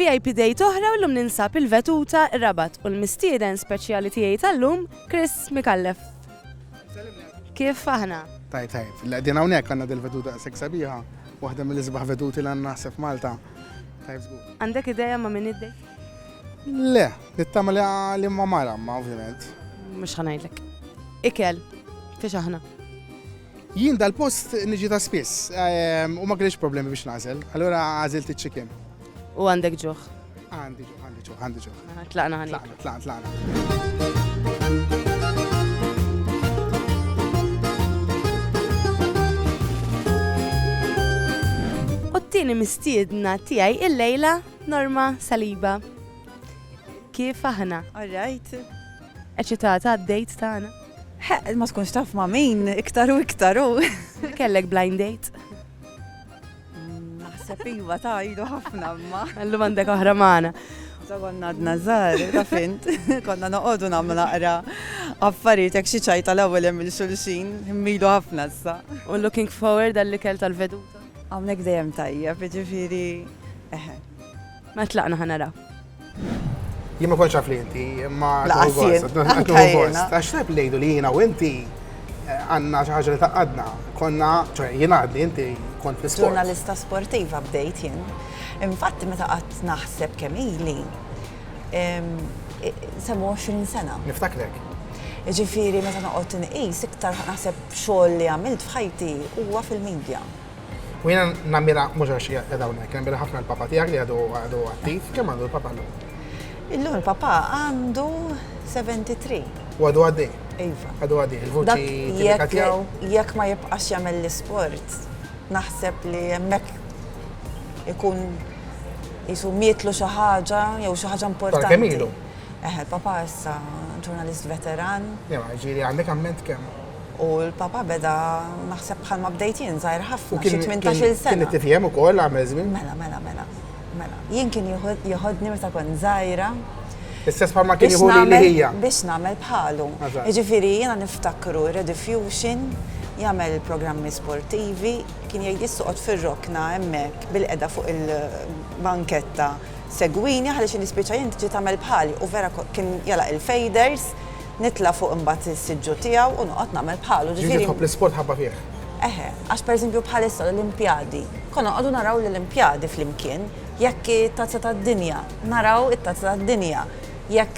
VIP Day toħra u l-lum ninsab il-vetuta Rabat u l-mistieden speċjali tiegħi tal-lum Chris Mikallef. Kif aħna? Tajt, l-għedin hawnhekk għandna del-vetuta seksabiħa, waħda mill-isbaħ vetuti li għandna naħseb Malta. Tajt żgur. Għandek idea ma' min id-dej? Le, nittama li ma mara, ma ovvjament. Mhux ħanajdlek. Ikel, fiex aħna? Jien dal-post niġi ta' spiss u ma kellix problemi biex nażel, allura għażilt iċ-chicken. U għandek ġuħ? Għandi ġuħ. Tlaqna ħanik. Tlaqna. U t-tieni mistiedna tiegħi il-lejla Norma Saliba. Kif aħna? All right. Eċitata għad-date tagħna? Ma tkunx taf ma' min, iktar u. Kellek blind date? Naħseb iva ta' jidu ħafna ma. Allum għandek oħra magħna. Konna għadna żgħar, ta' fint. Konna noqogħdu nagħmlu naqra affarijiet hekk xi ċajta l-ewwel hemm il-xulxin, immilu ħafna issa. U looking forward għall-ikel tal-veduta? Hawnhekk dejjem tajjeb, jiġifieri Ma tlaqna ħanaraw. Jien ma kontx għafli inti, ma Laqasien, Għax nab lejdu li jiena u inti għandna xi ħaġa li taqadna. Konna, jien għadli inti kont fl-isport. ġurnalista sportiva bdejt jien. Infatti meta qatt naħseb kemm ili 27 sena. Niftakrek. Ġifieri meta noqgħod inqis iktar naħseb xogħol li għamilt f'ħajti huwa fil-medja. U jiena nammira mhux għax qiegħda hawnhekk, nammira ħafna l-papa tiegħek li għadu attiv, kemm għandu l-papa llum? Illum il-papa għandu 73. U għadu għaddej? Iva. Għadu għaddej, il-vuċi tipika tiegħu? Jekk ma jibqax jagħmel l-isport, naħseb li hemmhekk ikun jisu mietlu xi ħaġa jew xi ħaġa importanti. Kemm ilu? Il-papa issa ġurnalist veteran. Ġieli għandek amment kemm? U l-papa beda naħseb bħalma bdejt jien żgħir ħafna xi 18-il sena. Kien it-tifhem ukoll għamel żmien? Mela. Jien kien jieħodni meta kont żgħira. Istess bħalma kien jieħu li hija. Biex nagħmel bħalu. Jiġifieri jiena niftakru Rediffusion jagħmel programmi sportivi, kien jgħid issoqgħod fir-rokna hemmhekk bil-qeda fuq il-banketta segwini ħaliex nispiċċa jien tiġi tagħmel bħali u vera kien jalaq il-faders, nitla' fuq imbagħad is-siġġu tiegħu u noqgħod nagħmel bħalu. Ġifieri tħobb l-isport ħabba fih. Għax pereżempju bħalissa l-Olimpjadi, konna noqogħdu naraw l-Olimpjadi flimkien, jekk it-tazza tad-dinja, naraw it-tazza tad-dinja, jekk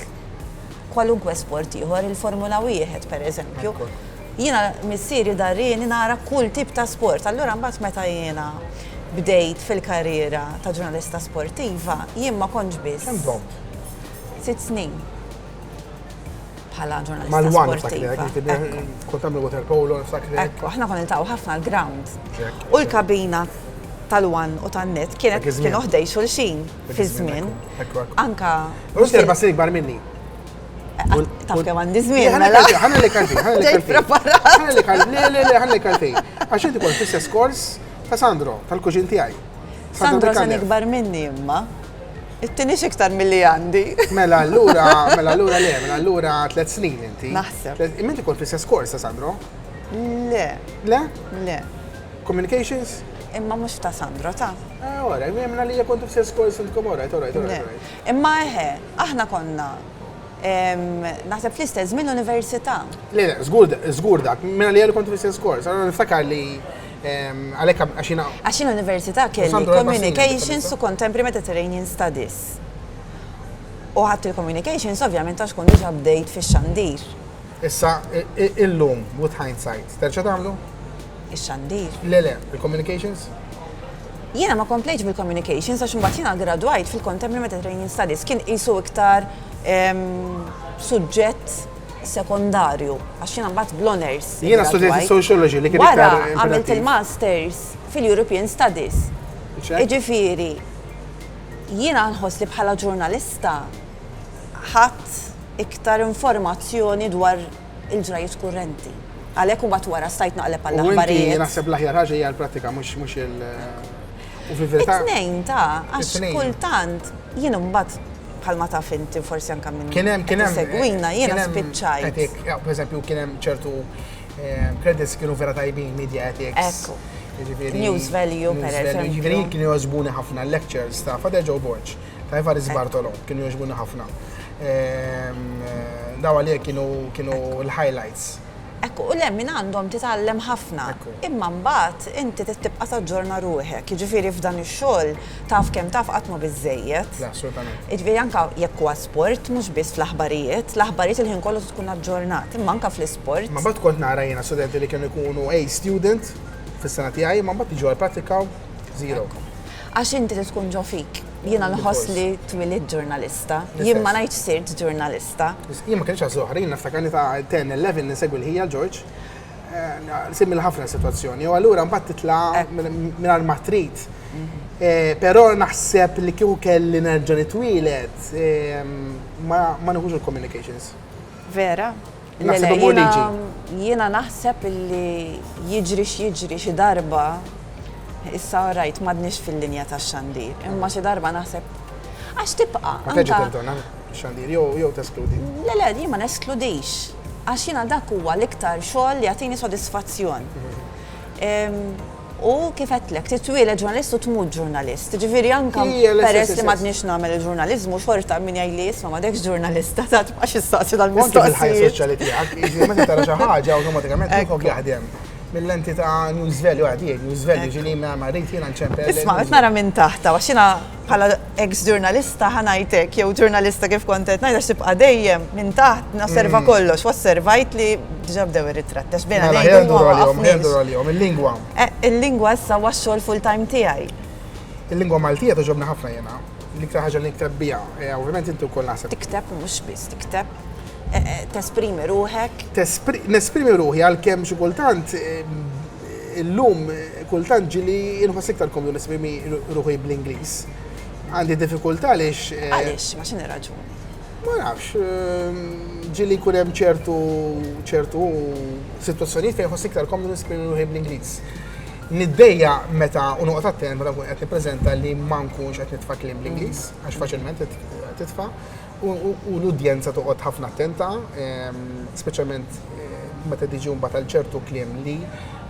kwalunkwe sport ieħor il-Formula 1 pereżempju. Jiena missieri darrieni nara kull tip ta' sport. Allura mbagħad meta jiena bdejt fil-karriera ta' ġurnalista sportiva, jien ma kontx biss. Kemm domt? 6 snin. Bħala ġurnalista sportiva. Kont tagħmel water polo, niftakrek. Ekku, aħna konna niltaqgħu ħafna l-ground. U l-kabina tal-wan u tan-net kienu ħdej xulxin fi żmien. Anka. U inti 4 snin kbar minni. Taf kemm għandi żmien mela. Ħana li kalti. Ħana li kalti. Għax inti kont fis kors ta' Sandro, tal-kuġin tiegħi. Sandro se ikbar minni imma. It-tieni iktar milli għandi. Mela allura 3 snin inti. Naħseb. Inti kont fis kors ta' Sandro? Le. Le? Communications? Imma mhux ta' Sandro ta'. Ora, jemna li kont fis kors intkom ora. Imma aħna konna naħseb fl-istess minn università. Le, żgur dak, minna li kont fis kors, allora niftakar li għalhekk għaxina università kelli Communications u Contemporary Mediterranean Studies. U ħadd il-Communications ovvjament għax kont diġà bdejt fix-xandir. Issa illum with hindsight, terġa' tagħmlu? Ix-xandir. Le, il-Communications? Jiena ma komplejtx bil-Communications għax imbagħad jiena gradwajt fil-Contemporary Mediterranean Studies kien qisu iktar suġġett sekondarju, għax jiena mbagħad bl-honors. Jiena studjajt sociology li kien wara għamilt il-masters fil-European Studies. Jiġifieri jiena nħoss li bħala ġurnalista ħadd iktar informazzjoni dwar il-ġrajiet kurrenti. Għalhekk imbagħad wara stajt naqleb għall-aħbarijiet. Jien naħseb l-aħjar ħaġa hija l-prattika mhux il- U fil-verità. It-tnejn ta' għax kultant jien imbagħad bħalma taf inti forsi anke minn segwina jiena spiċċajt. Pereżempju kien hemm ċertu credits kienu vera tajbin, media ethics. News value pereżempju. Ġifieri kienu jogħġbuni ħafna lectures ta' Father Joe Borg ta' Evaris Bartolo, kienu jogħġbuni ħafna. Daw għalija kienu l-highlights. Ekku, u lemmin għandhom titgħallem ħafna. Imma mbagħad inti tibqa' taġġorna ruħek. Jiġifieri f'dan ix-xogħol taf kemm taf qatt ma biżejjed. Assolutament. Jiġifieri anke jekk huwa sport mhux biss fl-aħbarijiet, l-aħbarijiet il-ħin kollu tkun aġġornat, imma anke fl-isport. Ma mbagħad kont nara jiena studenti li kienu jkunu A student fis-sena tiegħi, ma mbagħad jiġu għall-pratikaw zero. Għax inti tkun ġo fik. Jiena nħoss li twilid ġurnalista, jien ma ngħidx sirt ġurnalista. Jien ma kienx għażoħrin, naftakarni ta' 10-11 nisegwi l-ħija George. Simil ħafna situazzjoni. U allura mbagħad titla' mingħajr ma trid. Però naħseb li kieku kelli nerġa' nitwieled ma nieħux il-communications. Vera? Jiena naħseb li jiġri xi darba issa rajt m'għadniex fil-linja tax-xandir, imma xi darba naħseb għax tibqa'. Ma teġi tentona xandir jew teskludi. Le, jien ma neskludix. Għax jiena dak huwa l-iktar xogħol li jagħtini sodisfazzjon. U kif qedtlek titwieled ġurnalist u tmut ġurnalist. Ġifieri anke peress li m'għadniex nagħmel il-ġurnaliżmu xorta min jgħidli isma' m'għadekx ġurnalista ta' tibqa' x'istaqsi dal-mistoqsijiet. Fil-ħajja soċjali tiegħek, meta tara xi ħaġa awtomatikament tieħu jaħdem. Mill-lenti ta' News Value għadijek, News Value ġili ma' marrit jena nċempel. Isma' qed nara minn taħta, għax jiena bħala ex-ġurnalista ħanajtek, jew ġurnalista kif kont qed ngħid għax tibqa' dejjem minn taħt nosserva kollox, osservajt li diġà bdew ir-ritratt għax bejna ngħidu il-lingwa. Il-lingwa issa huwa x-xogħol full-time tiegħi. Il-lingwa Maltija toġobna ħafna jiena. L-iktar ħaġa li nikteb biha, ovvjament intu wkoll naħseb. Tikteb mhux biss, tikteb tesprimi ruħek. Nesprimi ruħi għalkemm xi kultant illum kultant ġili inħoss iktar komdu nesprimi ruħi bl-Ingliż. Għandi diffikultà għaliex. Għaliex, ma x'inhi raġuni? Ma nafx, ġili jkun hemm ċertu sitwazzjonijiet fejn inħoss iktar komdu nesprimi ruħi bl-Ingliż. Niddejja meta u noqgħod attent meta nkun qed nippreżenta li ma nkunx qed nitfa' kliem bl-Ingliż għax faċilment titfa' u l-udjenza toqgħod ħafna attenta, speċjalment meta tiġi mbagħad għal ċertu kliem li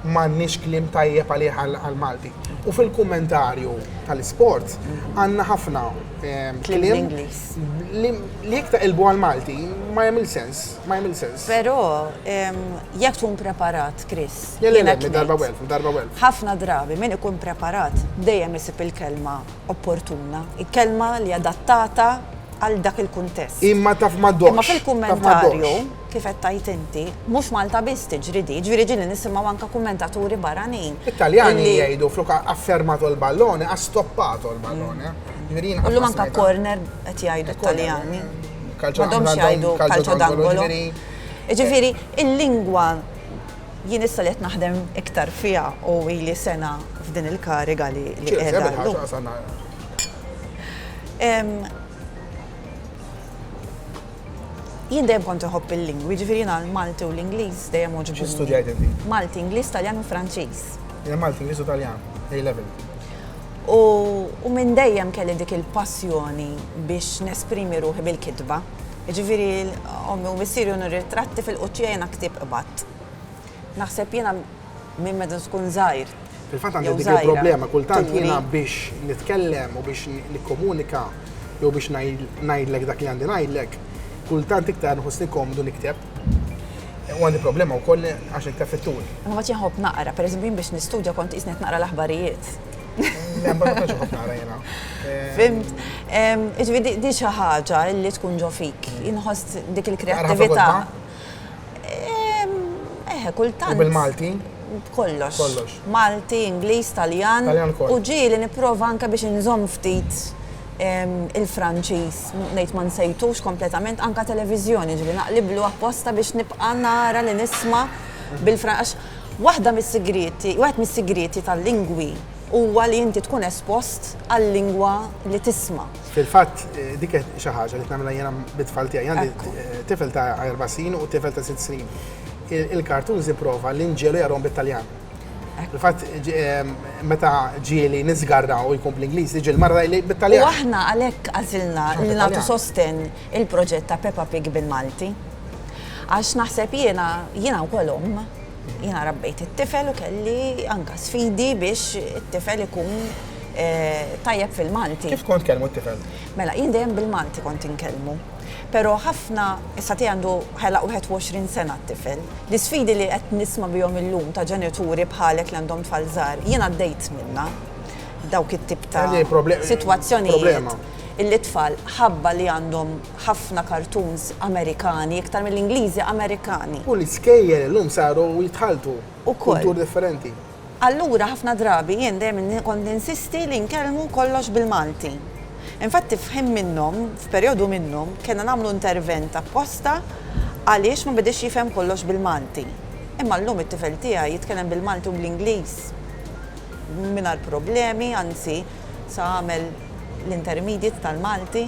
m'għandniex kliem tajjeb għalih għall-Malti. U fil-kummentarju tal-isport għandna ħafna kliem li jekk taqilbu għall-Malti ma jagħmel sens. Però jekk tkun preparat, Chris. Darba welf. Ħafna drabi min ikun preparat dejjem isib il-kelma opportuna, il-kelma li adattata għal dak il-kuntest. Imma taf maddox. Imma fil-kummentarju, kif qed tajt inti, mhux Malta biss tiġri di, ġifieri ġieli nisimgħu anke kummentaturi barranin. Italjani jgħidu flok affermato l-ballone, ha stoppato l-ballone. Illum anke corner qed jgħidu Italjani. M'għandhomx jgħidu calcio d'angolo. Ġifieri il-lingwa jien issa li qed naħdem iktar fiha u ili sena f'din il-kariga li qiegħda. Jien dejjem kont iħobb il-lingwi, ġifieri jiena l-Malti u l-Ingliż dejjem oġbuni. Xi studjajt inti? Malti, Ingliż, Taljan u Franċiż. Jiena Malti, Ingliż u Taljan, A-level. U minn dejjem kelli dik il-passjoni biex nesprimi ruħi bil-kitba. Ġifieri ommi u missieri junu ritratti fil-quċċija jiena ktib qbad. Naħseb jiena minn meta tkun żgħir. Fil-fatt għandi dik il-problema, kultant jiena biex nitkellem u biex nikkomunika jew biex ngħidlek dak li għandi ngħidlek. Kultant iktar nħossni komdu nikteb. U għandi problema wkoll għax nikteb fit-tul. Ma ġie nħobb naqra, pereżempju biex nistudja kont qisni naqra l-aħbarijiet. Ma tantx ħobb naqra jiena. Fimt? Ġifieri di xi ħaġa li tkun ġo fik, inħoss dik il-kreattività. Kultant. U bil-Malti? Kollox. Malti, Ingliż, Taljan. U ġieli nipprova anke biex inżomm ftit il-Franċiż, ngħid ma nsejtux kompletament anke televiżjoni ġieli naqliblu apposta biex nibqa' nara li nisma' bil-Franċ. Waħda mis-sigriti tal-lingwi huwa li inti tkun espost għal-lingwa li tisma'. Fil-fatt dik xi ħaġa li tagħmilha jiena bit-tfal tiegħi għandi tifel ta' 4 snin u tifel ta' 6 snin. Il-cartoons jipprova l-inġielu jarhom bit-Taljan. Il-fatt meta ġieli niżgarra u jkun bl-Ingliż jiġi l-marra li bit-Taljan. U aħna għalhekk għażilna li nagħtu sosten il-proġett ta' Peppa Pig bil-Malti. Għax naħseb jiena wkoll jiena rabbejt it-tifel u kelli anke sfidi biex it-tifel ikun tajjeb fil-Malti. Kif kont kelmu t-tifel? Mela, jien dejjem bil-Malti kont inkellmu. Pero ħafna, issa għandu ħelaq 21 sena t-tifel. L-isfidi li qed nisma' bihom illum ta' ġenituri bħalek li għandhom tfal żgħar, jien għaddejt minna dawk it-tip ta' sitwazzjonijiet illi tfal ħabba li għandhom ħafna cartoons Amerikani, iktar mill-Ingliżi Amerikani. U l-iskejjer illum saru jitħaltu kultur differenti. Allura ħafna drabi jien dejjem kont insisti li nkellmu kollox bil-Malti. Infatti f'ħin minnhom, f'perjodu minnhom, kena nagħmlu intervent apposta għaliex ma bidix jifhem kollox bil-Malti. Imma llum it-tifel tiegħi jitkellem bil-Malti u bl-Ingliż mingħajr problemi, anzi sa għamel l-intermediate tal-Malti,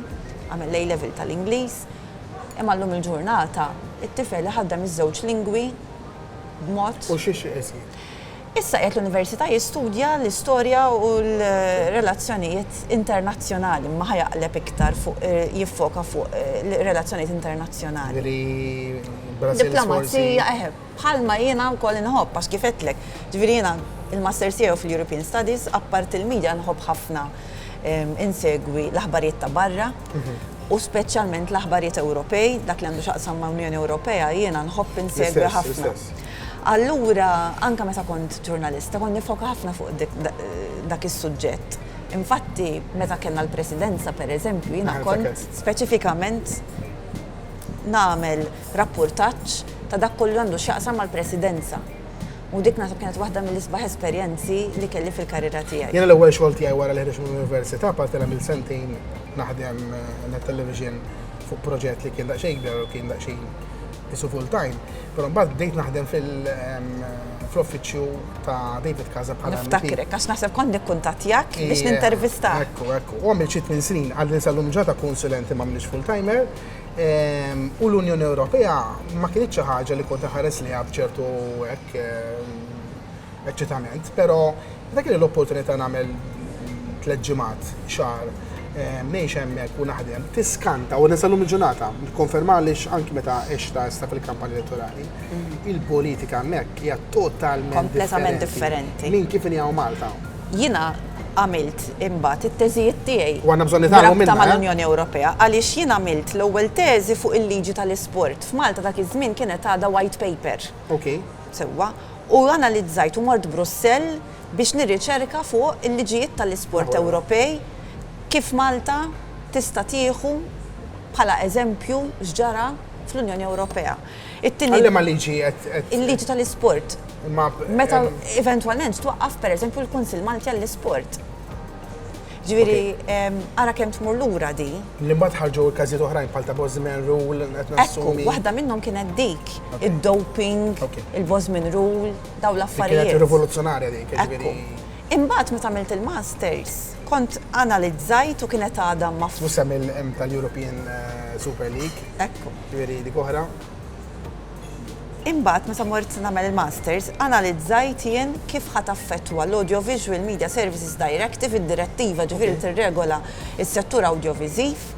għamel A-level tal-Ingliż. Imma llum il-ġurnata it-tifel ħaddem iż-żewġ lingwi b'mod. U xiex esi? Issa qiegħed l-Università jistudja l-istorja u l-relazzjonijiet internazzjonali, ma ħajaqleb iktar jiffoka fuq relazzjonijiet internazzjonali. Diplomazija, bħalma jiena wkoll inħobb għax kif qedtlek. Ġifieri jiena il-Master tiegħu fil-European Studies, appart il-media nħobb ħafna insegwi l-aħbarijiet ta' barra u speċjalment l-aħbarijiet Ewropej, dak li għandu x'aqsam ma' Unjoni Ewropea, jiena nħobb insegwi ħafna. Allura, anka meta kont ġurnalista, kont nifoka ħafna fuq dak is-suġġett. Infatti, meta kellna l-presidenza, per eżempju, jiena kont speċifikament nagħmel rapportaġġ ta' dak kollu għandu x'jaqsam mal-presidenza. U dik naħseb kienet waħda mill-isbaħ esperjenzi li kelli fil-karriera tiegħi. Jiena l-ewwel xogħol tiegħi wara li ħriġ mill-Università parti nagħmel sentejn naħdem net-television fuq proġett li kien daqsxejn kbir u kien daqsxejn isu full time, però mbagħad bdejt naħdem fl-uffiċċju ta' David Casa bħala. Niftakrek għax naħseb kont nikkuntattjak biex nintervistak. Ekku. U għamilt xi 8 snin għal nisallum ġata konsulenti ma mniex full timer. U l-Unjoni Ewropea ma kienx xi ħaġa li kont ħares liha b'ċertu eċċitament, però dak li l-opportunità nagħmel 3 ġimgħat xahar ngħix hemmhekk u naħdem tiskanta u nisallum il-ġurnata konfermalix anki meta għexta sta fil-kampanja elettorali. Il-politika hemmhekk hija totalment differenti. Min kif inhi Malta. Jiena għamilt imbagħad it-teżijiet tiegħi. U għandna bżonn nitgħallmu minnha mal-Unjoni Ewropea għaliex jien għamilt l-ewwel teżi fuq il-liġi tal-isport. F'Malta dak iż-żmien kienet għadha white paper. Okay. Sewwa. U analizzajt u mort Brussell biex nirriċerka fuq il-liġijiet tal-isport Ewropej kif Malta tista' tieħu bħala eżempju x'ġara fl-Unjoni Ewropea. Għallem liġi il-liġi tal-isport. Meta eventwalment twaqqaf pereżempju l-Kunsill Malti għall-isport. Ġifieri ara kemm tmur lura di. Li mbagħad ħarġu każijiet oħrajn bħal ta' Bosman Rule qed nassumi. Waħda minnhom kienet dik, id-doping, il-Bosman Rule, dawn l-affarijiet. Kienet rivoluzzjonarja dik, ġifieri. Imbagħad meta għamilt il-masters, kont analizzajt u kienet għadha mafhum. Tusem il-M tal-European Super League. Ekku. Ġifieri dik oħra. Imbagħad meta mort nagħmel il-masters, analizzajt jien kif ħadd affettwa l-Audiovisual Media Services Directive, id-direttiva ġifieri tirregola s-settur audiovisiv,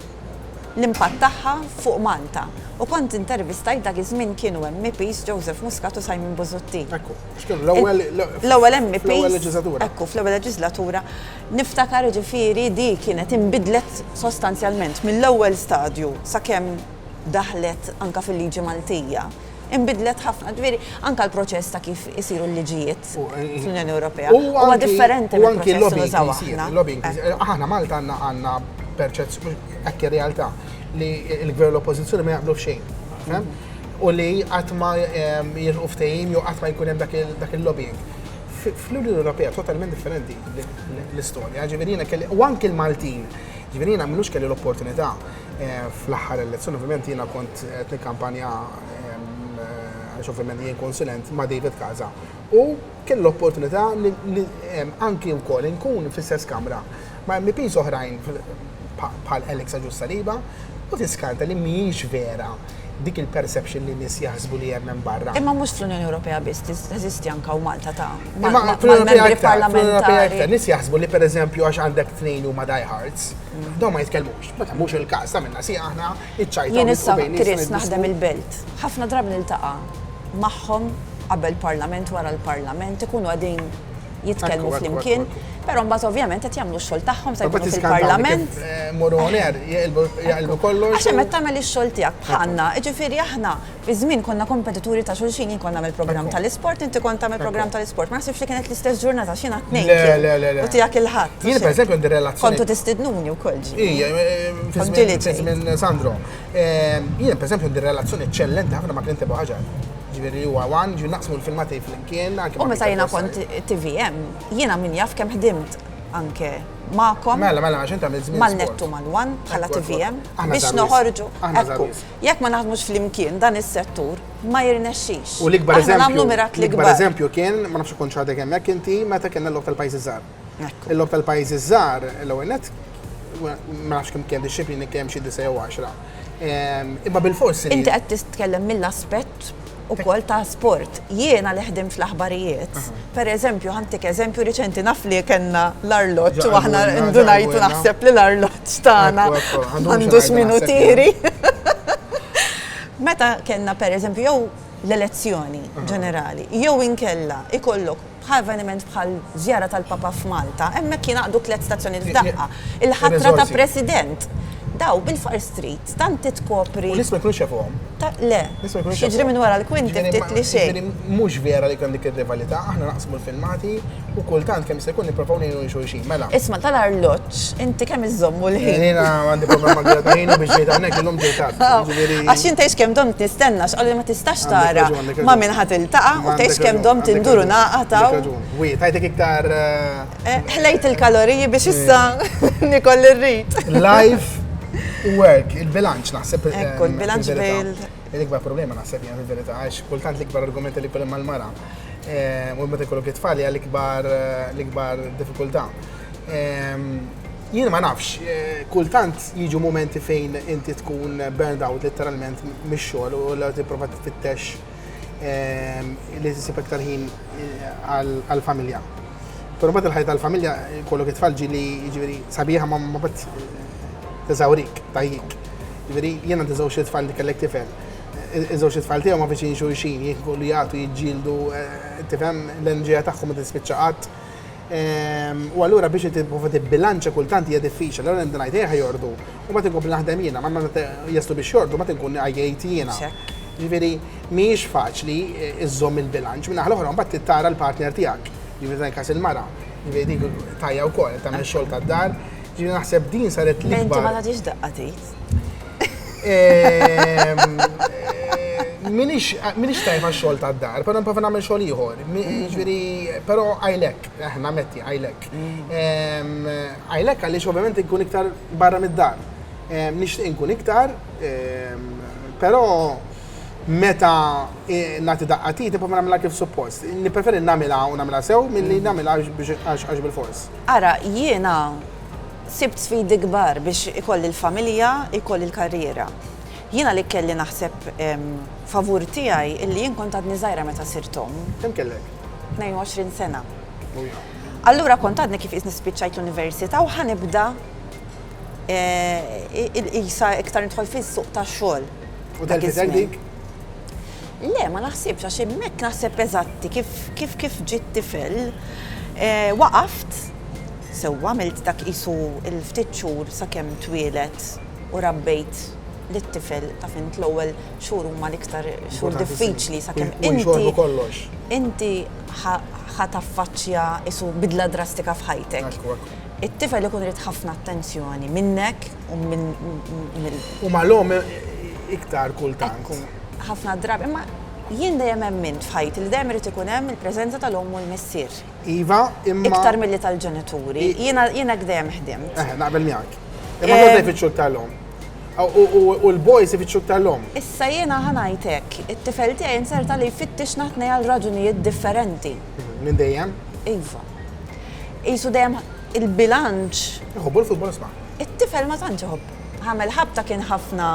l-impatt tagħha fuq Malta. U kont intervistajt dak iż-żmien kienu MPs Joseph Muscat u Simon Bozotti. Ekku, x'kienu l-ewwel MPs. Fl-ewwel leġislatura. Ekku, fl-ewwel leġislatura. Niftakar ġifieri di kienet inbidlet sostanzjalment mill-ewwel stadju sakemm daħlet anka fil-liġi Maltija. Inbidlet ħafna, ġifieri anke l-proċess ta' kif isiru l-liġijiet fl-Unjoni Ewropea. Huwa differenti mill-proċess li nużaw aħna. Aħna Malta għandna perċezzjoni hekk realtà li l-gvern l-oppożizzjoni ma jaqblu f'xejn. U li qatt ma jirqu ftehim jew qatt ma jkun hemm dak il-lobbying. Fl-Unjoni Ewropea totalment differenti l-istorja. Ġifieri u anke l-Maltin. Ġifieri m'għamilux kelli l-opportunità fl-aħħar elezzjoni, ovvjament jiena kont qed nikkampanja għax ovvjament jien konsulent ma' David Casa. U kell l-opportunità li anki wkoll inkun fl-istess kamra ma' MPs oħrajn bħal Alexa Ġussaliba u tiskanta li mhijiex vera dik il-perception li nies jaħsbu li hemm barra. Imma mhux fl-Unjoni Ewropea biss teżisti anke u Malta ta' mal-membri parlamentari. Nies jaħsbu li pereżempju għax għandek tnejn huma diehards, dawn ma jitkellmux. Meta mhux il-każ ta' minna si aħna iċċajta. Jien issa Chris naħdem il-belt. Ħafna drabi niltaqa' magħhom qabel parlament wara l-parlament ikunu għadin jitkellmu flimkien. Però mbagħad ovvjament qed jagħmlu x-xogħol tagħhom se jkunu fil-Parlament. Moroner, jaqilbu kollox. Għax hemm qed tagħmel ix-xogħol tiegħek bħalna, jiġifieri aħna fi żmien konna kompetituri ta' xulxin, jien kont nagħmel programm tal-isport, inti kont tagħmel programm tal-isport. Ma naħsibx li kienet l-istess ġurnata x'jien tnejn. Le. U tiegħek il-ħadd. Jien pereżempju għandi relazzjoni. Kontu tistidnuni wkoll ġi. Ija, fi żmien Sandro. Jien pereżempju għandi relazzjoni eċċellenti ħafna ma' Clint Ħaġar. Ġifieri huwa wan, ġifieri naqsmu l-filmati fl-imkien. U meta jiena kont TVM, jiena min jaf kemm ħdimt anke ma'kom. Mela, għaxin tagħmel żmien. Mal-nettu mal-wan bħala TVM biex noħorġu. Ekku, jekk ma naħdmux fl-imkien dan is-settur ma jirnexxix. U l-ikbar eżempju kien, ma nafx ikun xadek hemmhekk inti meta kellna l-log tal-pajjiż iż-żgħar. Il-log tal-pajjiż iż-żgħar l-ewwel nett ma nafx kemm kien disċiplini kemm xi 9 jew 10. Imma bil-forsi. Inti qed titkellem mill-aspett ukoll ta' sport. Jiena li ħdim fl-aħbarijiet. Per eżempju, ħantik eżempju riċenti naf li kellna l-arloġġ u aħna ndunajtu naħseb li l-arloġġ tagħna m'għandux minutieri. Meta kellna per eżempju jew l-elezzjoni ġenerali, jew inkella ikollok bħal avveniment bħal żjara tal-Papa f'Malta, hemmhekk jingħaqdu 3 stazzjonijiet f'daqqa. Il-ħatra ta' President. Daw bil-Far Street, tant titkopri. U l-isma jkunux jafuhom. Le, xiġri minn wara l-kwinti ftit li xejn. Mhux vera li kemm dik ir-rivalità, aħna naqsmu l-filmati u kultant kemm jista' jkun nippruvaw ngħinu xulxin. Mela. Isma' tal-arloġġ, inti kemm iżommu l-ħin. Jiena għandi programma kbira ta' ħin biex ġejt hawnhekk illum ġejt. Għax intejx kemm dom tistenna x'qalli ma tistax tara ma' min ħadd iltaqa' u tgħix kemm dom tinduru naqataw. Tajtek iktar. Ħlejt il-kaloriji biex issa nikol irrid. Life work, il-bilanċ naħseb. Ekku, il-bilanċ bil. L-ikbar problema naħseb jgħan il-verità, għax kultant l-ikbar argumenti li kollim mal-mara. U meta jkollok it-tfal hija l-ikbar diffikultà. Jien ma nafx, kultant jiġu momenti fejn inti tkun burned out literalment mix-xogħol u la tipprova tfittex li tisib iktar ħin għall-familja. Però mbagħad il-ħajja tal-familja kollok it-tfal ġieli jiġifieri sabiħa ma bad teżawrik, tajjik. Ġifieri jiena żewġ it-tfal li kellek tifhem. Iż-żewġ it-tfal tiegħu ma viċin xulxin, jieħdu jagħtu jiġġieldu tifhem l-enerġija tagħhom ma tispiċċa qatt. U allura biex tipprova tibbilanċa kultant hija diffiċli, allura ngħid ħajordu. U ma tinkompli naħdem jiena, ma jaslu biex jordu, ma tinkun għajjejt jiena. Ġifieri mhijiex faċli iżżomm il-bilanċ, minn naħa l-oħra mbagħad tittara l-partner tiegħek. Ġifieri każ il-mara, ġifieri dik tajja wkoll tagħmel xogħol tad-dar. Ġifieri naħseb din saret l-ikbar. Inti ma tagħtix daqqatit. Minix tajfa xogħol tad-dar, però nipprova nagħmel xogħol ieħor. Ġifieri, però għajlek, nametti għajlek. Għajlek għaliex ovvjament inkun iktar barra mid-dar. Nixtieq inkun iktar, però meta nagħti daqqatit nipprova nagħmilha kif suppost. Nippreferi nagħmilha u nagħmilha sew milli nagħmilha għax bil-fors. Ara, jiena sibt sfidi kbar biex ikolli l-familja, ikolli l-karriera. Jiena li kelli naħseb favur tiegħi illi jien kont għadni żgħira meta sirtom. Kemm kellek? 22 sena. Allura kont għadni kif isni spiċċajt l-università u ħanibda isa iktar nidħol fis-suq tax-xogħol. U tal-fitek dik? Le, ma naħsibx għax hemmhekk naħseb eżatti kif ġiet tifel waqaft sewwa għamilt dak qisu l-ftit xhur sakemm twieled u rabbejt lit-tifel ta' fint l-ewwel xhur huma l-iktar xhur diffiċli sakemm inti ħataffaċċja isu bidla drastika f'ħajtek. It-tifel ikun irid ħafna attenzjoni minnek u minn. U mal-hom iktar kultant. Ħafna drabi, imma jien dejjem hemmint f'ħajti li dejjem irid ikun hemm il-preżenza tal-omm u l-missier. Iva, imma. Iktar milli tal-ġenituri. Jiena dejjem ħdimt. Naqbel miegħek. Imma dejjem ifittxu tal-omm. U l-boys ifittxu tal-omm. Issa jiena ħanajtek, it-tifel tiegħi inserta li jfittix naħtnej għal raġunijiet differenti. Minn dejjem? Iva. Qisu dejjem il-bilanċ. Iħobbu l-futbol isma'. It-tifel ma tantx iħobb. Ħamel ħabta kien ħafna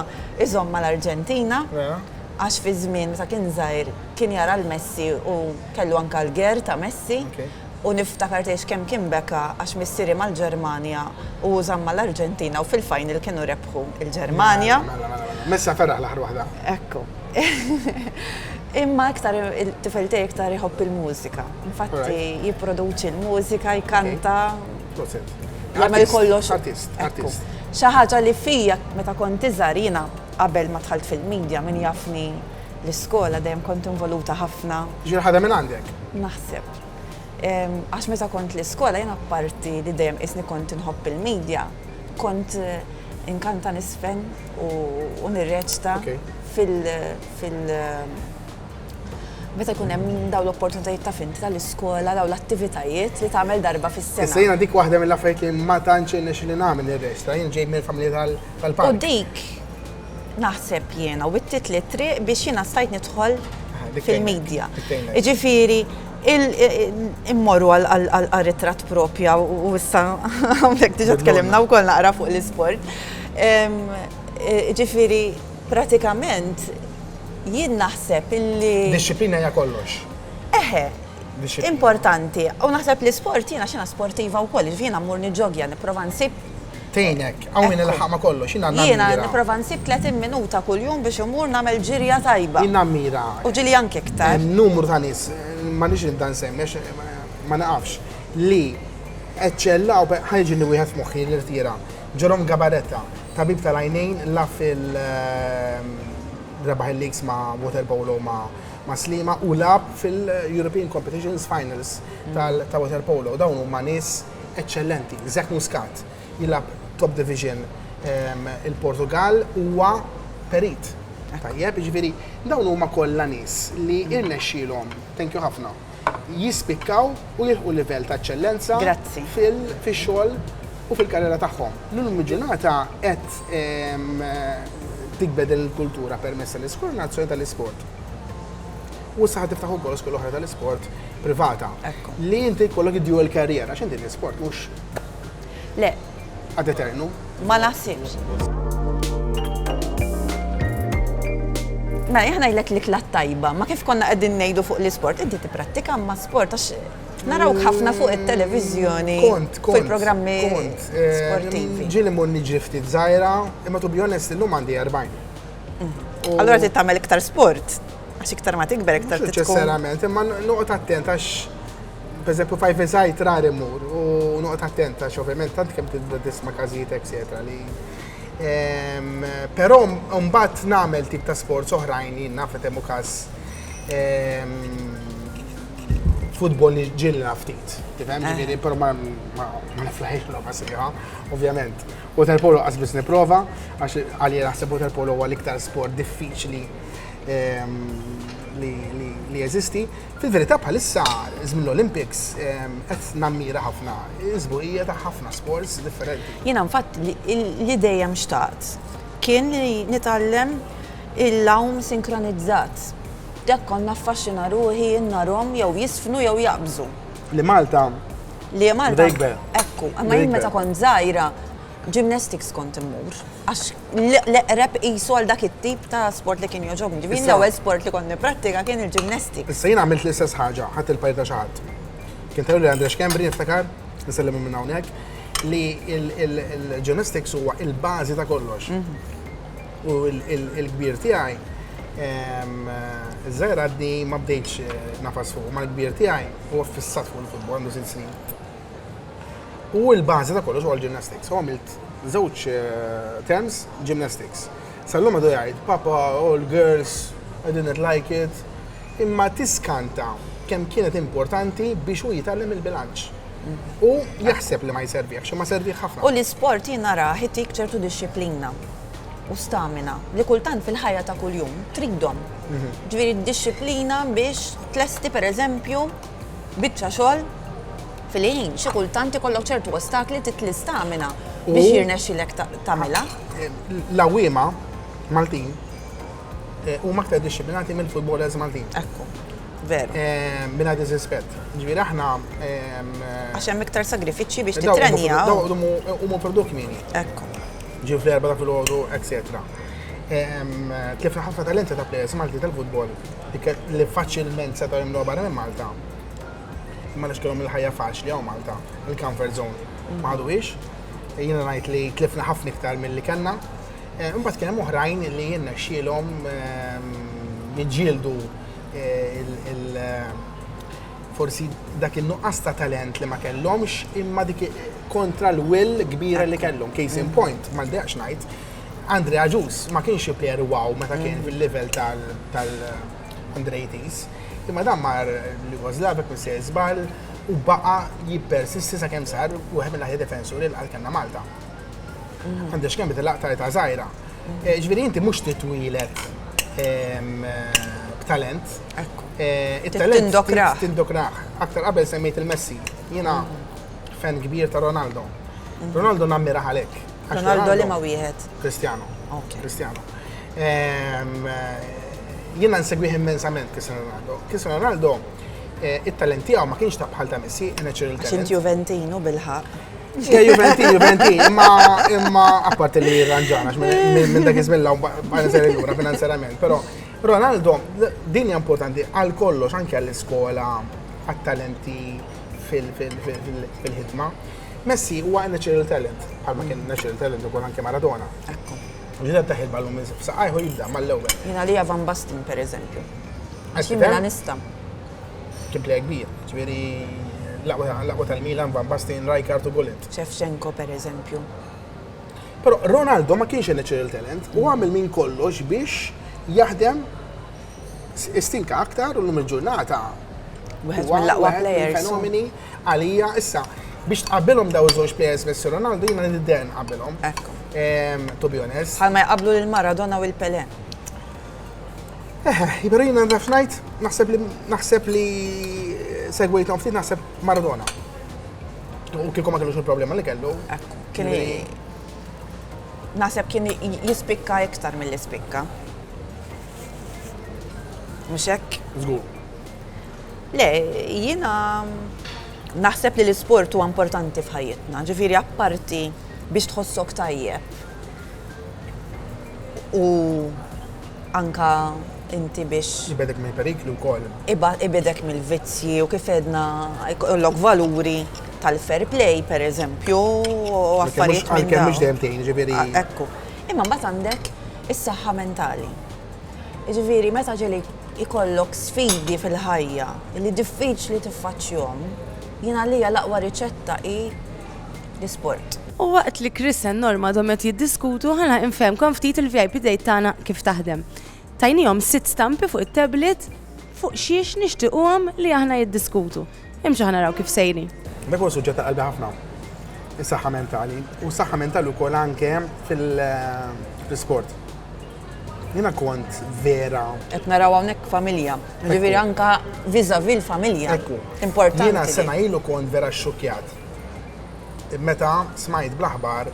iżomm mal-Arġentina. Għax fi żmien meta kien żgħir kien jara l-Messi u kellu anke l-ger ta' Messi. U niftakar tgħix kemm kien beka għax missieri mal-Ġermanja u żamm mal-Arġentina u fil-final kienu rebħu il-Ġermanja. Messa ferraħ l-aħħar waħda. Ekku. Imma iktar il-tifel tiegħi iktar iħobb il-mużika. Infatti jipproduċi l-mużika, jkanta, jagħmel kollox. Artist. Xi ħaġa li fija meta kont iżgħar jiena qabel ma dħalt fil-medja min jafni l-iskola dejjem kont involuta ħafna. Ġir ħadha minn għandek? Naħseb. Għax meta kont l-iskola jiena apparti li dejjem isni kont inħobb il-medja, kont inkanta nisfen u nirreċta meta jkun hemm dawn l-opportunitajiet ta' finti tal-iskola, dawn l-attivitajiet li tagħmel darba fis-sena. Issa jiena dik waħda mill-affarijiet li ma tantx innexxi li nagħmel ir-reġtra, jien ġej mill-familja tal-park. U dik naħseb jiena u bittit li triq biex jiena stajt nidħol fil-medja. Jiġifieri immorru għal-ritratt propja u issa hawnhekk diġà tkellimna wkoll naqra fuq l-isport. Jiġifieri pratikament jien naħseb illi. Disciplina hija kollox. Eħe, importanti. U naħseb li sport jiena xina sportiva wkoll, jiena mmur niġġogja nipprova nsib. Tejnek, hawn il-ħaq ma kollox, jiena nipprova nsib 30 minuta kuljum biex imur nagħmel ġirja tajba. Jien nammira. U ġili anke iktar. Numru ta' nies, ma nix nibda nsemmi, ma naqafx, li eċċellaw ħajġi li wieħed moħħi li rtira. Ġerom Gabaretta, tabib tal-għajnejn la rebaħ il-leaks ma' water polo ma' Slima u lab fil-European Competitions Finals ta' water polo. Dawn huma nies eċċellenti. Zek Muscat jilab top division il-Portugal huwa perit. Tajjeb, ġifieri dawn huma kollha nies li irnexxielhom, thank you ħafna, jispikkaw u jilħu livell ta' eċċellenza fix-xogħol u fil-karriera tagħhom. L-lum il-ġurnata qed tikbed il-kultura permessa l-iskol nazzjoni tal-isport. U saħat tiftaħu ukoll skola oħra tal-isport privata. Li inti kollok dual career għax inti l-isport mhux. Le. Ad eternu. Ma naħsibx. Mela jien ngħidlek li klat tajba, ma kif konna qegħdin ngħidu fuq l-isport, inti tipprattika ma sport għax narawk ħafna fuq it-televiżjoni fil-programmi sportivi. Ġieli mur niġri ftit żgħira, imma to be honest illum għandi 40. Allura trid tagħmel iktar sport, għax iktar ma tikber iktar tkun. Ċessarament, imma noqgħod attent għax pereżempju five aside rar imur u noqgħod attent għax ovvjament tant kemm tibda tisma' każijiet eċetera li. Però mbagħad nagħmel tip ta' sports oħrajn jien naf qed hemm każ futbol ġilna ftit, tifhem, ġifieri però ma niflaħiex l-logħba sieħa, ovvjament. Water polo qasbis nipprova, għax għalija naħseb water polo huwa l-iktar sport diffiċli li jeżisti. Fil-verità bħalissa żmien l-Olympics qed nammira ħafna iżbuqija ta' ħafna sports differenti. Jiena infatt li dejjem xtaqt kien li nitgħallem il-lawm sinkronizzat. Dak konna affaxxina ruħi narhom jew jisfnu jew jaqbżu. Li Malta. Ekku, imma jien meta kont żgħira gymnastics kont immur. Għax l-eqreb qisu għal dak it-tip ta' sport li kien jogħġobni. Ġifieri l-ewwel sport li kont nipprattika kien il-gymnastics. Issa jien għamilt l-istess ħaġa, ħadd il-pajta xi ħadd. Kien tgħidu li Andrex Kembri niftakar, nisellimu minn hawnhekk, li il-gymnastics huwa il-bażi ta' kollox. U l-kbir tiegħi iż-żgħir għadni ma bdejtx nafas fuq, ma l-kbir tiegħi huwa fissat fuq il-futbol għandu 6 snin. U l-bażi ta' kollox huwa l-gymnastics. U għamilt żewġ terms gymnastics. Sallum għadu jgħid, papa, all girls, I didn't like it. Imma tiskanta kemm kienet importanti biex u jitgħallem il-bilanċ. U jaħseb li ma jservix, ma servih ħafna. U l-isport jien nara ħitik ċertu disċiplina u stamina li kultant fil-ħajja ta' kuljum tridhom. Ġifieri d-disċiplina biex tlesti pereżempju biċċa xogħol fil-ħin xi kultant ikollok ċertu ostakli titli stamina biex jirnexxilek tagħmilha. L-awwiema Maltin huma aktar disciplinati mill-futballers Maltin. Ekku, veru. Bina diżispett. Ġifieri aħna għax hemm iktar sagrifiċċji biex titrenja. Huma produkt kmieni. Ekku. Ġi fl-erba ta' fil-ħodu, etc. Tlifna ħafna talenti ta' plejers Malti tal-futbol li faċilment setgħu jimlu barra minn Malta. Ma nix kellhom il-ħajja faċli hawn Malta, il-comfort zone. Ma ħaduhiex, jiena ngħid li tlifna ħafna iktar milli kellna. Imbagħad kien hemm oħrajn li jien nexxielhom jiġġieldu forsi dak il-nuqqas ta' talent li ma kellhomx imma dik kontra l-will kbira li kellhom. Case in point, ma ldaqx ngħid, Andrea Ġus ma kienx player wow meta kien fil-level tal-under 80s. Imma dan mar l-Jugoslavia kun se żball u baqa jippersisti sakemm sar wieħed mill-aħjar defensuri li kellna Malta. Għandex kemm bitlaqta ta' żgħira. Ġifieri inti mhux titwilet b'talent. Tindokraħ. Aktar qabel semmejt il-Messi. Jiena fan kbir ta' Ronaldo. Ronaldo nammiraħ għalhekk. Ronaldo li ma wieħed. Cristiano. Jiena nsegwih immensament Cristiano Ronaldo. Cristiano Ronaldo it-talent tiegħu ma kienx ta' bħal ta' Messi, natural talent. X'int Juventinu bil-ħaq. Juventin, imma apparti li ranġana minn dak iżmilla bħal ser il-lura finanzjarament, però Ronaldo din hija importanti għal kollox anke għall-iskola, għat-talenti fil-ħidma. Messi huwa natural talent, bħalma kien natural talent ukoll anke Maradona. Ekku. Ġiet taħil ballum minn saqajħu jibda mal-ewwel. Jiena li Van Basten pereżempju. Xi Milanista. Kien plej kbir, ġifieri laqwa tal-Milan, Van Basten, Rijkaard u Gullit. Shevchenko pereżempju. Però Ronaldo ma kienx natural talent u għamil minn kollox biex jaħdem istinka aktar u l-lum il-ġurnata. Wieħed mill-aqwa players. Fenomeni għalija issa biex tqabbilhom daw iż-żewġ players Messi Ronaldo jiena nidder nqabbilhom. Ekku. To be honest. Ħalma jqablu lil Maradona u l-Pelé. Jibra jiena naf ngħid naħseb li segwejthom ftit naħseb Maradona. U kieku ma kellux il-problema li kellu. Ekku. Kien naħseb kien jispikka iktar mill-ispikka. Mhux hekk? Żgur. Le, jiena naħseb li l-isport huwa importanti f'ħajjitna, ġifieri apparti biex tħossok tajjeb. U anka inti biex Ibedek mill periklu wkoll. ibedek mill-vizzji u kif edna jkollok valuri tal-fair play pereżempju u affarijiet minn dawn. Mhux dejjem tgħin, ġifieri. Ekku. Imma mbagħad għandek is-saħħa mentali. Ġifieri meta ġieli ikollok sfidi fil-ħajja li diffiċli tiffaċċjhom, jiena lija l-aqwa riċetta hi l-isport. U waqt li Chris u Norma domet jiddiskutu ħana infhemkom ftit il-VIP date tagħna kif taħdem. Tajnihom 6 stampi fuq it-tablet fuq xiex nixtiequhom li aħna jiddiskutu. Imxi ħana naraw kif sejri. Dak huwa suġġett ta' qalbi ħafna. Is-saħħa mentali. U s-saħħa mentali wkoll anke fil-sport. Jiena kont vera. Qed naraw hawnhekk familja. Ġifieri anke vis-a-vis l-familja. Ekku. Importanti. Jiena sena ilu kont vera xxukjat. Meta smajt bl-aħbar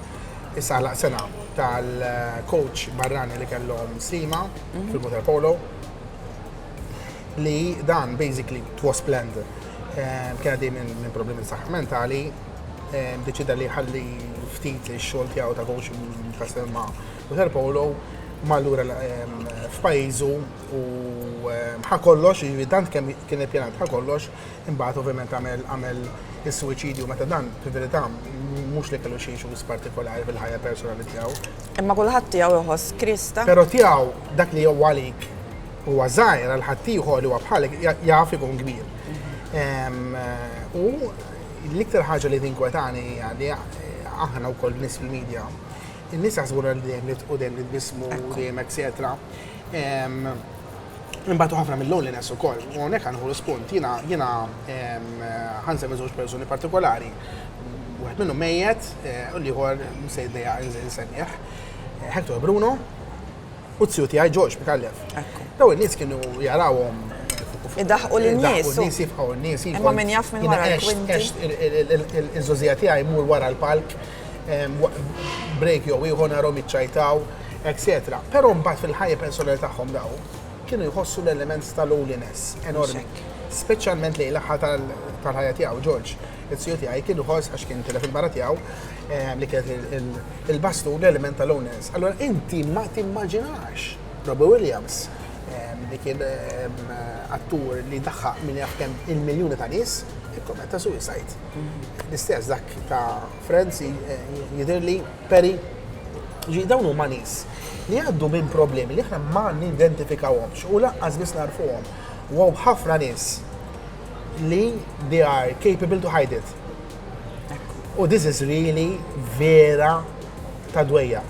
is-saħlaq sena tal-coach barrani li kellhom Slima fil-water polo li dan basically it was planned. Kien għaddej minn problemi saħħa mentali, deċida li ħalli ftit x-xogħol tiegħu ta' coach mkasser ma' water polo ma' lura f'pajjiżu u ħakollox, dan kien ippjanat ħakollox, imbagħad ovvjament għamel is-suwiċidju meta dan fil-verità mhux li kellu xi issues partikolari fil-ħajja personali tiegħu. Imma kulħadd tiegħu iħoss Krista. Però tiegħu dak li huwa għalik huwa żgħir għal ħadd ieħor li huwa bħalek jaf ikun kbir. U l-iktar ħaġa li tinkwetani li aħna wkoll nies fil-medja, in-nies jaħsbu li dejjem nitqu dejjem nitbismu dejjem etc. Imbagħad ħafna mill-loneliness ukoll. U hawnhekk ħanħu l-spunt. Jiena ħansem żewġ persuni partikolari. Wieħed minnhom mejjed u ieħor se jdejja insejjaħ. Hector Bruno u t-siju tiegħi George Mikallef. Daw in-nies kienu jarawhom idaħqu lin-nies. Nies jifħu n-nies. Imma min jaf minn wara l-kwinti. Il-żożija tiegħi jmur wara l-palk, break jew ieħor narhom jiċċajtaw, etc. Però mbagħad fil-ħajja personali tagħhom daw kienu jħossu l-element ta' loneliness enormi. Speċjalment li l-aħħa tal-ħajja tiegħu George. It-siju tiegħi kienu ħoss għax kien tilef il-mara tiegħu li kienet il-bastu l-element ta' loneliness. Allura inti ma timmaġinax Robbie Williams li kien attur li daħħaq minn jaf kemm il-miljuni ta' nies ikkommetta suicide. L-istess dak ta' Friends jidhirli Perry dawn huma nies li għaddu minn problemi li aħna ma nidentifikawhomx u laqqas biss narfuhom. U ħafna nies li they are capable to hide it. U this is really vera ta' dwejja.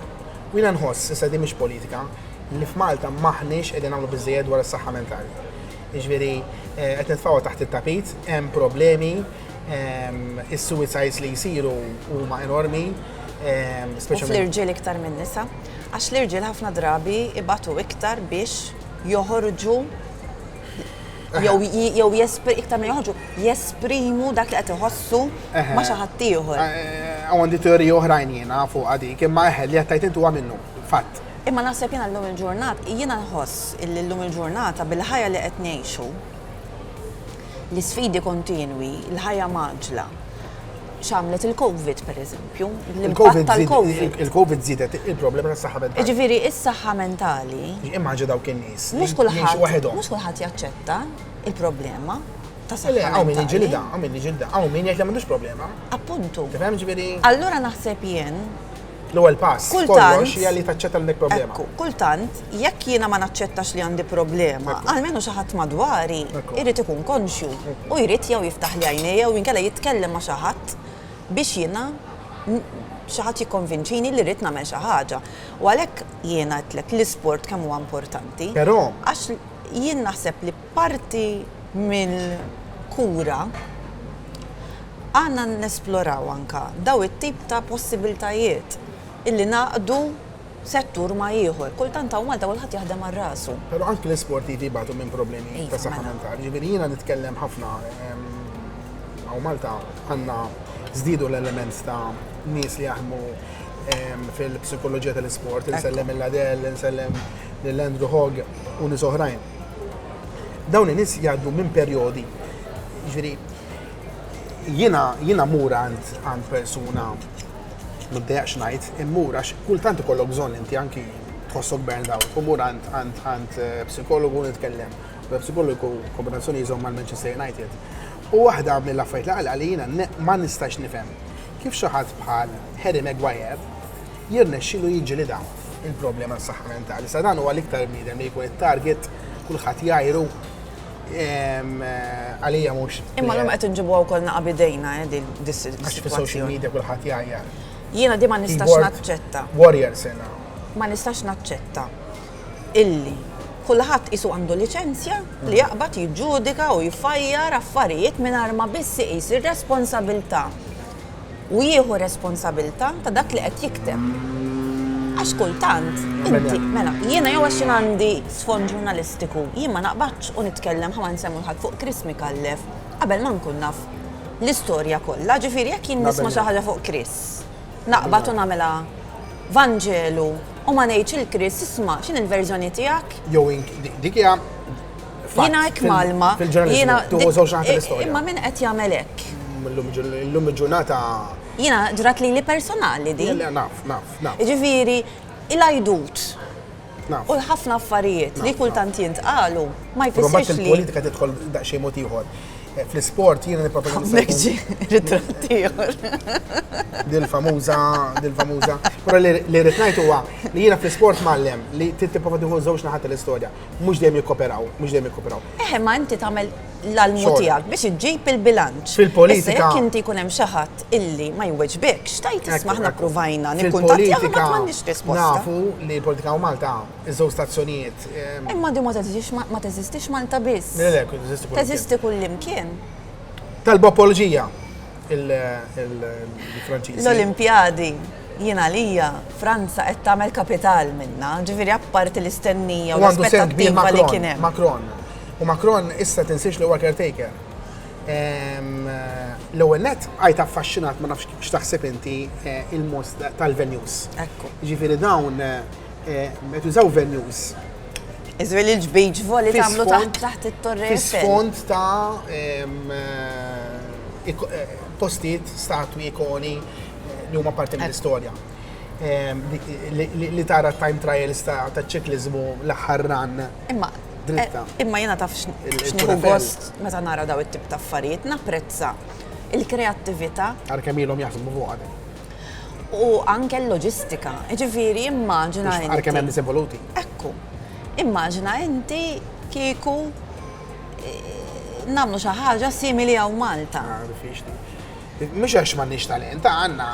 U jina nħoss, issa di mhix politika, li f'Malta maħniex qegħdin nagħmlu biżżejjed dwar is-saħħa mentali. Jiġifieri qed nitfgħu taħt it-tapit, hemm problemi, is-suicides li jsiru huma enormi, U fl-irġiel iktar minn nisa, għax l-irġiel ħafna drabi ibatu iktar biex joħorġu jew iktar minn joħorġu jesprimu dak li qed iħossu ma' xi ħadd ieħor. Għandi teoriji oħrajn jiena fuq dik, imma li qed tgħid intu minnu, fatt. Imma naħseb jiena llum il-ġurnata, jiena nħoss illi llum il-ġurnata bil-ħajja li qed ngħixu, l-isfidi kontinwi, l-ħajja maġla. X'għamlet il-COVID pereżempju, l-impatt tal-COVID. Il-COVID żiedet il-problema tas-saħħa mentali. Jiġifieri is-saħħa mentali. Immaġi dawk in-nies. Mhux kulħadd jaċċetta il-problema ta' saħħa. Hawn min jiġilda, hawn min jgħid li m'għandux problema. Appuntu. Tifhem ġifieri? Allura naħseb jien l-ewwel pass kollox hija li taċċetta li problema. Ekku, kultant jekk jiena ma naċċettax li għandi problema, almenu xi ħadd madwari irid ikun konxju u jrid jew jiftaħ li għajnejja u jinkella jitkellem ma' xi ħadd biex jiena xi ħadd jikkonvinċini li rrid nagħmel xi ħaġa. U għalhekk jiena għedlek l-isport kemm huwa importanti. Però għax jien naħseb li parti mill-kura għandna nesploraw anke daw it-tip ta' possibiltajiet illi naqdu settur ma' ieħor. Kultant hawn Malta kulħadd jaħdem għal rasu. Però anke l-isportivi batu minn problemi ta' saħħa mentali. Ġifieri jiena nitkellem ħafna hawn Malta għandna żdiedu l-element ta' nies li jaħdmu fil-psikoloġija tal-isport, insellem il-Ladell, insellem l-Andrew Hogg u nies oħrajn. Dawn in-nies jgħaddu minn perjodi. Ġifieri jiena mur għand persuna m'dejjaqx ngħid, immur għax kultant ikollok bżonn inti anki tħossok burned out, u mur għand psikologu nitkellem. Psikologu kombinazzjoni jżomm mal-Manchester United. U waħda mill-affarijiet li jiena ma nistax nifhem kif xi ħadd bħal Harry Maguire jirnexxielu jiġġielida il-problema tas-saħħa mentali. Sa dan huwa l-iktar bniedem li jkun it-target kulħadd jgħajru għalija mhux. Imma l-lum qed inġibuha wkoll naqa' bidejna dis-sitwazzjoni. Għax fis-social media kulħadd jgħajjar. Jiena di ma nistax naċċetta. Warriors sena. Ma nistax naċċetta illi kulħadd isu għandu liċenzja li jaqbad jiġġudika u jfajjar affarijiet mingħajr ma biss iqis ir-responsabilità u jieħu responsabilità ta' dak li qed jikteb. Għax kultant, inti, mela, jiena jew għax għandi sfond ġurnalistiku, jien ma naqbadx u nitkellem ħa ma nsemmu ħadd fuq Chris Mikallef qabel ma nkun naf l-istorja kollha, ġifieri jekk jien nisma' xi ħaġa fuq Chris. Naqbad u nagħmilha Vangelu u ma ngħidx il-Chris isma' x'in il-verżjoni tiegħek? Jew dik hija jiena hekk malma. Fil-ġurnaliżmu tuħu żewġ naħat l-istorja. Imma min qed jagħmel hekk? Illum il-ġurnata. Jiena ġrat li personali di. Naf. Ġifieri il-għajdut. U ħafna affarijiet li kultant jintqalu ma jfissirx li. Il-politika tidħol daqsxejn mod ieħor. Fl-isport jiena nipproponi. Nekġi ritratt ieħor. Dil-famuża. Però li rrid ngħid huwa li jiena fl-isport mallem li tipprova tieħu żewġ naħat l-istorja, mhux dejjem jikkoperaw. Ma inti tagħmel l-almu tiegħek biex iġġib il-bilanċ. Fil-politika. Jekk inti jkun hemm xi ħadd illi ma jweġbekx, tajt isma' aħna ppruvajna nikkuntattjaw ma m'għandix risposta. Nafu li l-politika u Malta iż-żewġ stazzjonijiet. Imma di ma teżistix Malta biss. Teżisti kullimkien. Talb-apoloġija il-Franċiżi. L-Olimpjadi jiena għalija Franza qed tagħmel kapital minnha, ġifieri apparti l-istennija u l-aspettattiva li kien hemm. Macron. U Macron issa tinsiex li huwa caretaker. L-ewwel nett għajt affaxxinat ma nafx x'taħseb inti il-mod tal-venues. Ekku. Jiġifieri dawn qed jużaw venues. Iż-Village Beach Volley tagħmlu taħt it-Torre Eiffel. Fis-sfond ta' postijiet, statwi, ikoni li huma parti mill-istorja. Li tara time trials ta' ċiklizmu l-aħħar run. Imma jiena taf x'nieħu gost meta nara daw it-tip ta' affarijiet, napprezza il-kreattività. Kemm ilhom jaħsbu fuq għadek. U anke l-loġistika. Ġifieri immaġina inti. Kemm hemm nies evoluti. Ekku. Immaġina inti kieku namlu xi ħaġa simili għaw Malta. Mux għax m'għandniex talent, għandna.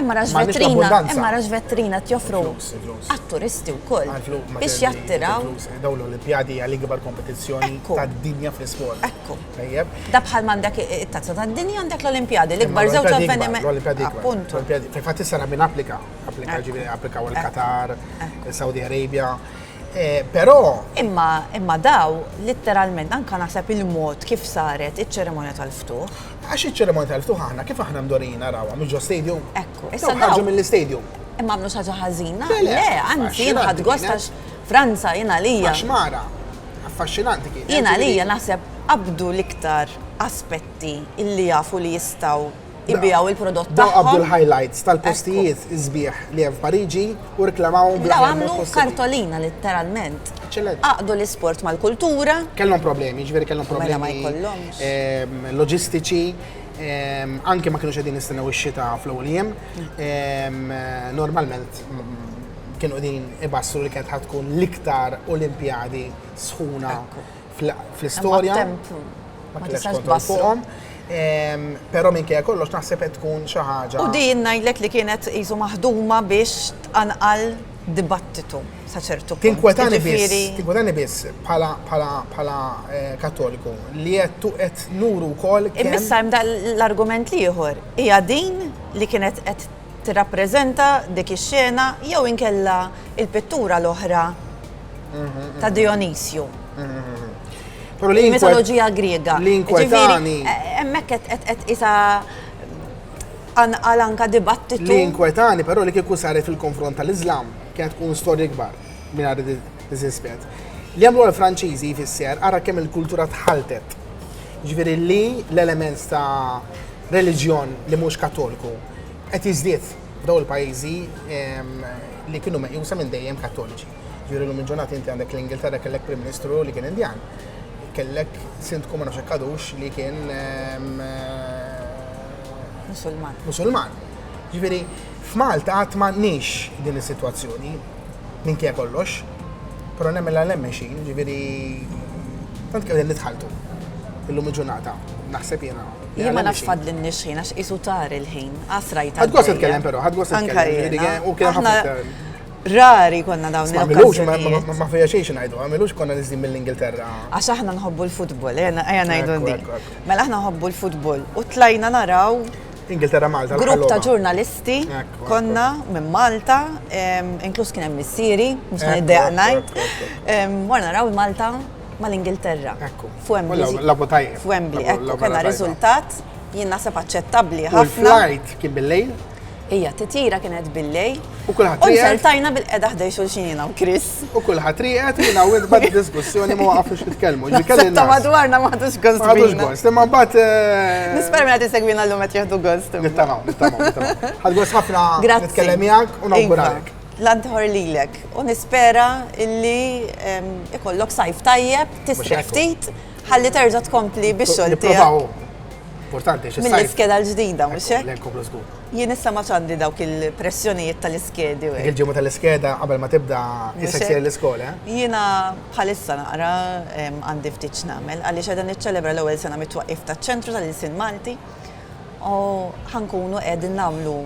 Imma raġ vetrina t-joffru Flus. għat-turisti wkoll biex jattiraw. Daw l-Olimpjadi għal ikbar kompetizzjoni tad-dinja fl-isport. Ekku. Tajjeb. Da bħal m'għandek it-tazza tad-dinja għandek l-Olimpjadi, l-ikbar żewġ avveniment. L-Olimpjadi ikbar. Appuntu. Fil-fatt issa min applika ġifieri applikaw il-Qatar, Saudi Arabia. Però Imma daw letteralment anka naħseb il-mod kif saret iċ-ċerimonja tal-ftuħ. għax iċ-ċerimonja tal-ftuħ aħna kif aħna mdorrin narawha mhux ġo stadium. Ekku. Issa ħarġu mill-istadium. Imma għamlu xi ħaġa ħażina? Le, Le, anzi jien ħadd gost għax Franza jiena lija. Għax mara. Affaxxinanti kien. Jiena lija naħseb qabdu l-iktar aspetti illi jafu li jistgħu ibijaw il-prodott Daw qabdu tagħhom. l-highlights tal-postijiet iżbieħ li hemm f'Pariġi u reklamawhom Daw għamlu kartolina letteralment. Eċċellenti. Aqdu l-isport mal-kultura. Kellhom problemi, ġifieri kellhom Mela ma problemi jkollhomx. loġistiċi, anke ma kienux qegħdin nistennew ix-xita fl-ewwel jiem. Normalment kienu qegħdin ibassru li kienet tkun l-iktar Olimpjadi sħuna fl-istorja. Ma kellekx tistax kontroll tbassru. fuqhom. Però minkejja kollox naħseb qed tkun xi ħaġa. U din ngħidlek li kienet qisu maħduma biex tqanqal dibattitu sa ċertu punt. Tinkwetani biss bħala Kattoliku li qed nuru wkoll kemm. Immissa hemm l-argument ieħor hija din li kienet qed tirrappreżenta dik ix-xena jew inkella il-pittura l-oħra ta' Dionisju. Però Il-mitoloġija Griega. L-inkwetani. Hemmhekk qed isa anqal anka dibattitu. L-inkwetani però li kieku saret fil-konfront tal-Iżlam kienet tkun storja kbar mingħajr diżispett. Li għamlu l-Franċiżi jfisser ara kemm il-kultura tħaltet. Ġifieri li l-element ta' reliġjon li mhux Kattoliku qed jiżdied f'dawn il-pajjiżi li kienu meqjusa minn dejjem Kattoliċi. Ġifieri lum il-ġurnata inti għandek l-Ingilterra kellek Prim Ministru li kien Indjan. Kellek sindku ma nafx kadux li kien Musulman. Ġifieri f'Malta qatt m'għandniex din is-sitwazzjoni minkejja kollox, però nemmel għal xejn, ġifieri tant kemm qegħdin nitħaltu illum il-ġurnata. Naħseb jiena. Jien ma nafx fadli n-nixħin għax isu tar il-ħin. Asrajta. Ħadd gost titkellem però, ħadd gost titkellem. U kien ħafna rari konna dawn il-okkażjonijiet. Ma fejja xejn ngħidu, għamilux konna niżdin mill-Ingilterra. Għax aħna nħobbu l-futbol, ejja ngħidu din. Mela aħna nħobbu l-futbol u tlajna naraw Ingilterra Malta. grupp ta' ġurnalisti konna minn Malta, inkluż kien hemm missieri, mhux ħaniddejaq ngħid. Morna naraw Malta mal-Ingilterra. F'Wembley, ekku kena riżultat jien naħseb aċċettabbli ħafna. U l-flight kien bil-lejl? Hija titjira kienet bil-lejl. U kulħadd triqet. Unsertajna bil-qeda ħdej xulxin jiena u Chris. U kulħadd triqet u jiena u bad diskussjoni ma waqafux jitkellmu. Setta madwarna ma ħadux gost bina. Ħadux gost, imma mbagħad. Nispera minna tisegwina l-lum qed jieħdu gost. Nittamaw. Ħad gost ħafna nitkellem miegħek u nawguralek. L-antħor lilek. U nispera illi ikollok sajf tajjeb, tisref ftit, ħalli terġa' tkompli bix-xogħol tiegħek. Importanti, xi mill-iskeda l-ġdida, mhux hekk? L-enkoplu żgur. Jien issa ma ċandi dawk il-pressjonijiet tal-iskedi. Il-ġimgħa tal-iskeda qabel ma tibda is-seksjer l-iskola. Jiena bħalissa naqra għandi ftit x'nagħmel għaliex qiegħda niċċelebra l-ewwel sena mit-twaqqif taċ-ċentru tal-Ilsin Malti u ħankunu qegħdin nagħmlu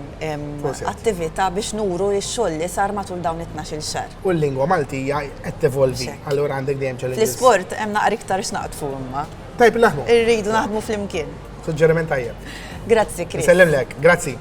attività biex nuru x-xogħol li sar matul dawn it-12-il xahar. U l-lingwa Maltija qed tevolvi, allura għandek dejjem challenges. Fl-isport hemm naqra iktar x'naqtfu imma. Tajb naħdmu. Irridu naħdmu flimkien. Suġġeriment tajjeb. Grazzi, Chris. Sellem lek, grazzi.